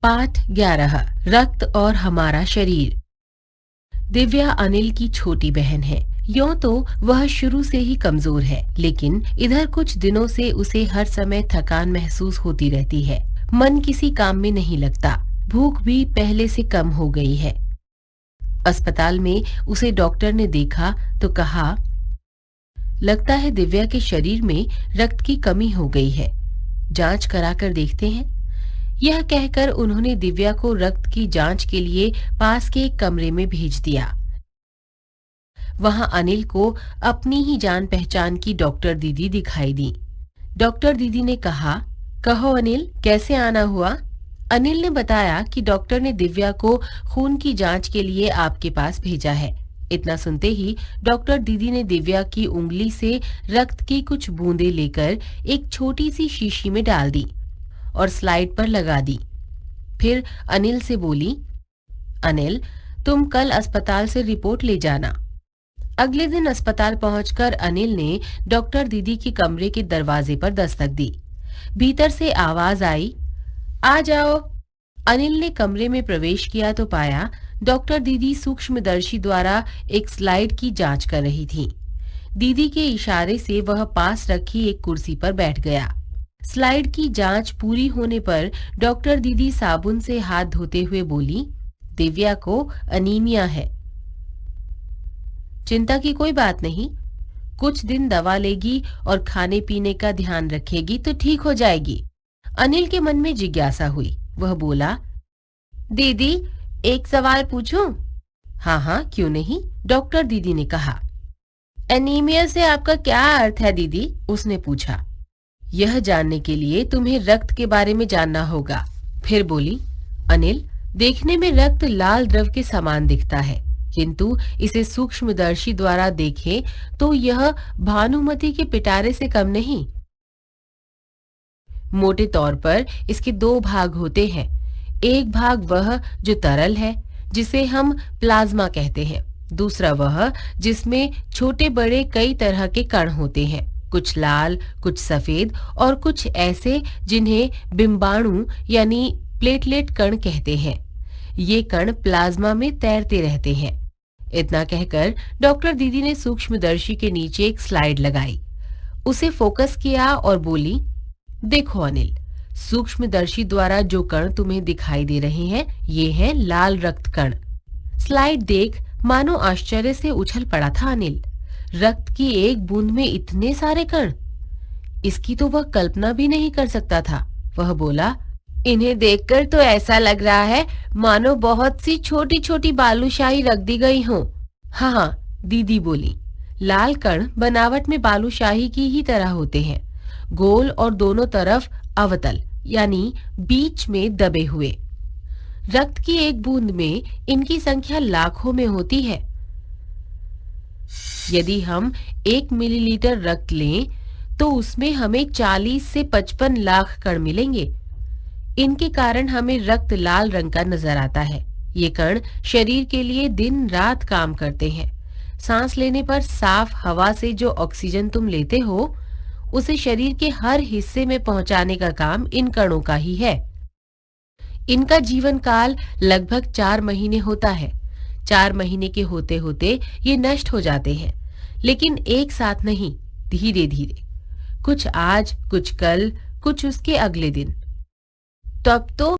पाठ 11 रक्त और हमारा शरीर। दिव्या अनिल की छोटी बहन है। यूं तो वह शुरू से ही कमजोर है, लेकिन इधर कुछ दिनों से उसे हर समय थकान महसूस होती रहती है। मन किसी काम में नहीं लगता। भूख भी पहले से कम हो गई है। अस्पताल में उसे डॉक्टर ने देखा तो कहा, लगता है दिव्या के शरीर में रक्त की कमी हो गई है। जांच कराकर देखते हैं। यह कहकर उन्होंने दिव्या को रक्त की जांच के लिए पास के एक कमरे में भेज दिया। वहां अनिल को अपनी ही जान पहचान की डॉक्टर दीदी दिखाई दी। डॉक्टर दीदी ने कहा, कहो अनिल, कैसे आना हुआ? अनिल ने बताया कि डॉक्टर ने दिव्या को खून की जांच के लिए आपके पास भेजा है। इतना सुनते ही डॉक्टर दीदी ने दिव्या की उंगली से रक्त की कुछ बूंदें लेकर एक छोटी सी शीशी में डाल दी और स्लाइड पर लगा दी। फिर अनिल से बोली, अनिल, तुम कल अस्पताल से रिपोर्ट ले जाना। अगले दिन अस्पताल पहुंचकर अनिल ने डॉक्टर दीदी के कमरे के दरवाजे पर दस्तक दी। भीतर से आवाज आई, आ जाओ। अनिल ने कमरे में प्रवेश किया तो पाया डॉक्टर दीदी सूक्ष्मदर्शी द्वारा एक स्लाइड की जांच कर रही थी। दीदी के इशारे से वह पास रखी एक कुर्सी पर बैठ गया। स्लाइड की जांच पूरी होने पर डॉक्टर दीदी साबुन से हाथ धोते हुए बोली, दिव्या को अनीमिया है। चिंता की कोई बात नहीं, कुछ दिन दवा लेगी और खाने पीने का ध्यान रखेगी तो ठीक हो जाएगी। अनिल के मन में जिज्ञासा हुई। वह बोला, दीदी, एक सवाल पूछूं? हाँ हाँ, क्यों नहीं, डॉक्टर दीदी ने कहा। एनीमिया से आपका क्या अर्थ है दीदी? उसने पूछा। यह जानने के लिए तुम्हें रक्त के बारे में जानना होगा। फिर बोली, अनिल, देखने में रक्त लाल द्रव के समान दिखता है, किंतु इसे सूक्ष्मदर्शी द्वारा देखें तो यह भानुमति के पिटारे से कम नहीं। मोटे तौर पर इसके दो भाग होते हैं। एक भाग वह जो तरल है, जिसे हम प्लाज्मा कहते हैं। दूसरा वह जिसमें छोटे बड़े कई तरह के कण होते हैं, कुछ लाल, कुछ सफेद और कुछ ऐसे जिन्हें बिंबाणु यानी प्लेटलेट कण कहते हैं। ये कण प्लाज्मा में तैरते रहते हैं। इतना कहकर डॉक्टर दीदी ने सूक्ष्मदर्शी के नीचे एक स्लाइड लगाई, उसे फोकस किया और बोली, देखो अनिल, सूक्ष्मदर्शी द्वारा जो कण तुम्हें दिखाई दे रहे हैं, ये हैं लाल रक्त कण। स्लाइड देख मानो आश्चर्य से उछल पड़ा था अनिल। रक्त की एक बूंद में इतने सारे कण, इसकी तो वह कल्पना भी नहीं कर सकता था। वह बोला, इन्हें देखकर तो ऐसा लग रहा है मानो बहुत सी छोटी छोटी बालूशाही रख दी गई हो। हाँ हाँ, दीदी बोली, लाल कण बनावट में बालूशाही की ही तरह होते हैं, गोल और दोनों तरफ अवतल यानी बीच में दबे हुए। रक्त की एक बूंद में इनकी संख्या लाखों में होती है। यदि हम 1 मिलीलीटर रक्त लें तो उसमें हमें 40 से 55 लाख कण मिलेंगे। इनके कारण हमें रक्त लाल रंग का नजर आता है। ये कण शरीर के लिए दिन रात काम करते हैं। सांस लेने पर साफ हवा से जो ऑक्सीजन तुम लेते हो, उसे शरीर के हर हिस्से में पहुंचाने का काम इन कणों का ही है। इनका जीवन काल लगभग 4 महीने होता है। 4 महीने के होते होते ये नष्ट हो जाते हैं, लेकिन एक साथ नहीं, धीरे धीरे, कुछ आज, कुछ कल, कुछ उसके अगले दिन। तब तो